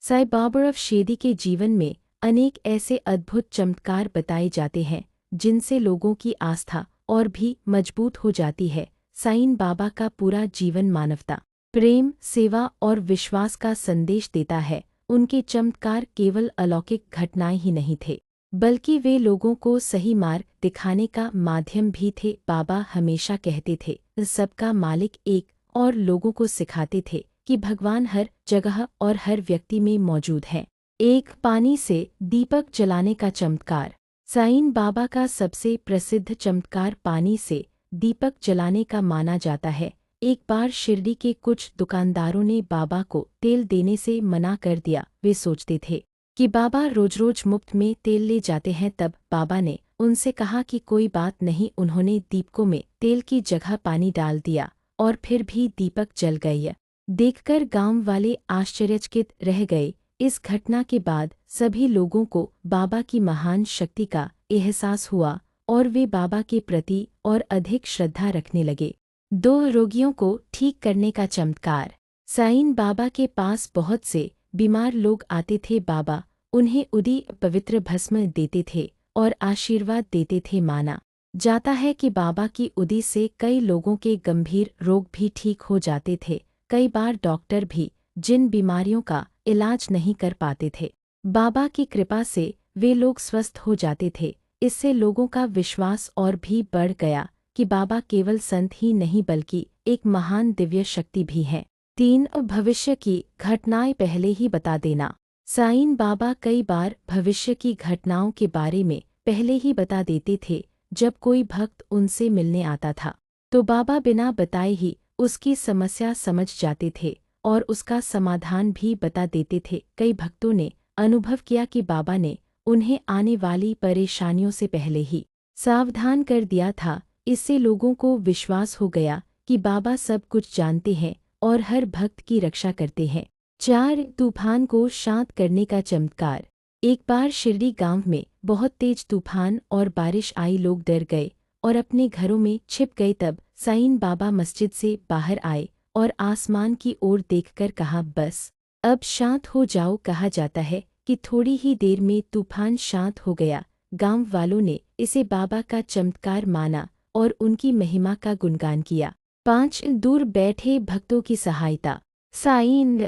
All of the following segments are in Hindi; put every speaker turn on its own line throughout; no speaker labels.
साईं बाबा ऑफ शिरडी के जीवन में अनेक ऐसे अद्भुत चमत्कार बताए जाते हैं जिनसे लोगों की आस्था और भी मजबूत हो जाती है। साईं बाबा का पूरा जीवन मानवता, प्रेम, सेवा और विश्वास का संदेश देता है। उनके चमत्कार केवल अलौकिक घटनाएं ही नहीं थे, बल्कि वे लोगों को सही मार्ग दिखाने का माध्यम भी थे। बाबा हमेशा कहते थे, सबका मालिक एक, और लोगों को सिखाते थे कि भगवान हर जगह और हर व्यक्ति में मौजूद है। एक पानी से दीपक जलाने का चमत्कार। साईं बाबा का सबसे प्रसिद्ध चमत्कार पानी से दीपक जलाने का माना जाता है। एक बार शिरडी के कुछ दुकानदारों ने बाबा को तेल देने से मना कर दिया। वे सोचते थे कि बाबा रोज रोज मुफ्त में तेल ले जाते हैं। तब बाबा ने उनसे कहा कि कोई बात नहीं। उन्होंने दीपकों में तेल की जगह पानी डाल दिया और फिर भी दीपक जल गए। देखकर गांव वाले आश्चर्यचकित रह गए। इस घटना के बाद सभी लोगों को बाबा की महान शक्ति का एहसास हुआ और वे बाबा के प्रति और अधिक श्रद्धा रखने लगे। 2 रोगियों को ठीक करने का चमत्कार। साईं बाबा के पास बहुत से बीमार लोग आते थे। बाबा उन्हें उदी पवित्र भस्म देते थे और आशीर्वाद देते थे। माना जाता है कि बाबा की उदी से कई लोगों के गंभीर रोग भी ठीक हो जाते थे। कई बार डॉक्टर भी जिन बीमारियों का इलाज नहीं कर पाते थे, बाबा की कृपा से वे लोग स्वस्थ हो जाते थे। इससे लोगों का विश्वास और भी बढ़ गया कि बाबा केवल संत ही नहीं बल्कि एक महान दिव्य शक्ति भी है। 3 भविष्य की घटनाएं पहले ही बता देना। साईं बाबा कई बार भविष्य की घटनाओं के बारे में पहले ही बता देते थे। जब कोई भक्त उनसे मिलने आता था तो बाबा बिना बताए ही उसकी समस्या समझ जाते थे और उसका समाधान भी बता देते थे। कई भक्तों ने अनुभव किया कि बाबा ने उन्हें आने वाली परेशानियों से पहले ही सावधान कर दिया था। इससे लोगों को विश्वास हो गया कि बाबा सब कुछ जानते हैं और हर भक्त की रक्षा करते हैं। 4 तूफान को शांत करने का चमत्कार। एक बार शिरडी गांव में बहुत तेज तूफान और बारिश आई। लोग डर गए और अपने घरों में छिप गए। तब साईं बाबा मस्जिद से बाहर आए और आसमान की ओर देखकर कहा, बस अब शांत हो जाओ। कहा जाता है कि थोड़ी ही देर में तूफान शांत हो गया। गांव वालों ने इसे बाबा का चमत्कार माना और उनकी महिमा का गुणगान किया। 5 दूर बैठे भक्तों की सहायता। साईं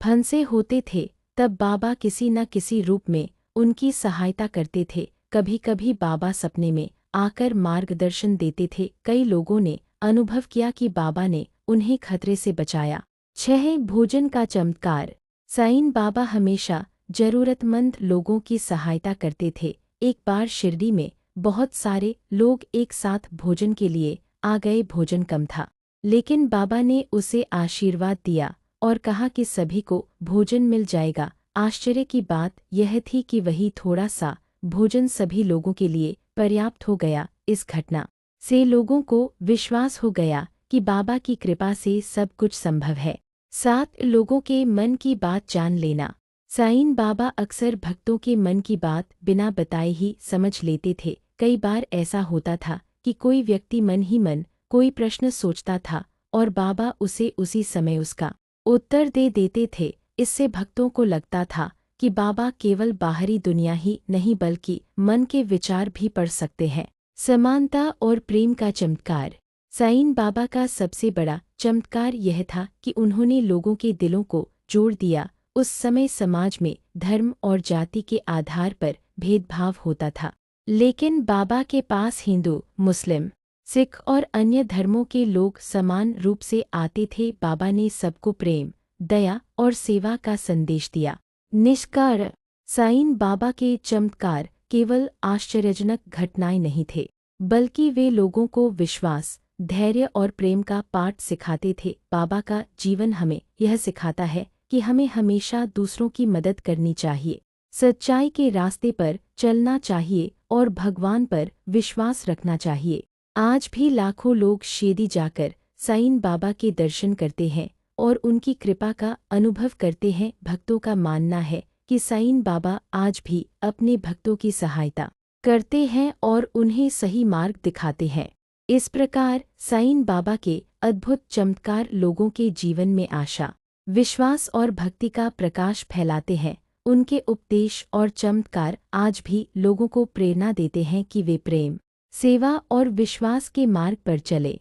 फंसे होते थे तब बाबा किसी न किसी रूप में उनकी सहायता करते थे। कभी कभी बाबा सपने में आकर मार्गदर्शन देते थे। कई लोगों ने अनुभव किया कि बाबा ने उन्हें खतरे से बचाया। 6 भोजन का चमत्कार। साईं बाबा हमेशा जरूरतमंद लोगों की सहायता करते थे। एक बार शिरडी में बहुत सारे लोग एक साथ भोजन के लिए आ गए। भोजन कम था, लेकिन बाबा ने उसे आशीर्वाद दिया और कहा कि सभी को भोजन मिल जाएगा। आश्चर्य की बात यह थी कि वही थोड़ा सा भोजन सभी लोगों के लिए पर्याप्त हो गया। इस घटना से लोगों को विश्वास हो गया कि बाबा की कृपा से सब कुछ संभव है। 7 लोगों के मन की बात जान लेना। साईं बाबा अक्सर भक्तों के मन की बात बिना बताए ही समझ लेते थे। कई बार ऐसा होता था कि कोई व्यक्ति मन ही मन कोई प्रश्न सोचता था और बाबा उसे उसी समय उसका उत्तर दे देते थे। इससे भक्तों को लगता था कि बाबा केवल बाहरी दुनिया ही नहीं बल्कि मन के विचार भी पढ़ सकते हैं। समानता और प्रेम का चमत्कार। साईं बाबा का सबसे बड़ा चमत्कार यह था कि उन्होंने लोगों के दिलों को जोड़ दिया। उस समय समाज में धर्म और जाति के आधार पर भेदभाव होता था, लेकिन बाबा के पास हिंदू, मुस्लिम, सिख और अन्य धर्मों के लोग समान रूप से आते थे। बाबा ने सबको प्रेम, दया और सेवा का संदेश दिया। निष्कार। साईं बाबा के चमत्कार केवल आश्चर्यजनक घटनाएं नहीं थे, बल्कि वे लोगों को विश्वास, धैर्य और प्रेम का पाठ सिखाते थे। बाबा का जीवन हमें यह सिखाता है कि हमें हमेशा दूसरों की मदद करनी चाहिए, सच्चाई के रास्ते पर चलना चाहिए और भगवान पर विश्वास रखना चाहिए। आज भी लाखों लोग शिरडी जाकर साईं बाबा के दर्शन करते हैं और उनकी कृपा का अनुभव करते हैं। भक्तों का मानना है कि साईं बाबा आज भी अपने भक्तों की सहायता करते हैं और उन्हें सही मार्ग दिखाते हैं। इस प्रकार साईं बाबा के अद्भुत चमत्कार लोगों के जीवन में आशा, विश्वास और भक्ति का प्रकाश फैलाते हैं। उनके उपदेश और चमत्कार आज भी लोगों को प्रेरणा देते हैं कि वे प्रेम, सेवा और विश्वास के मार्ग पर चले।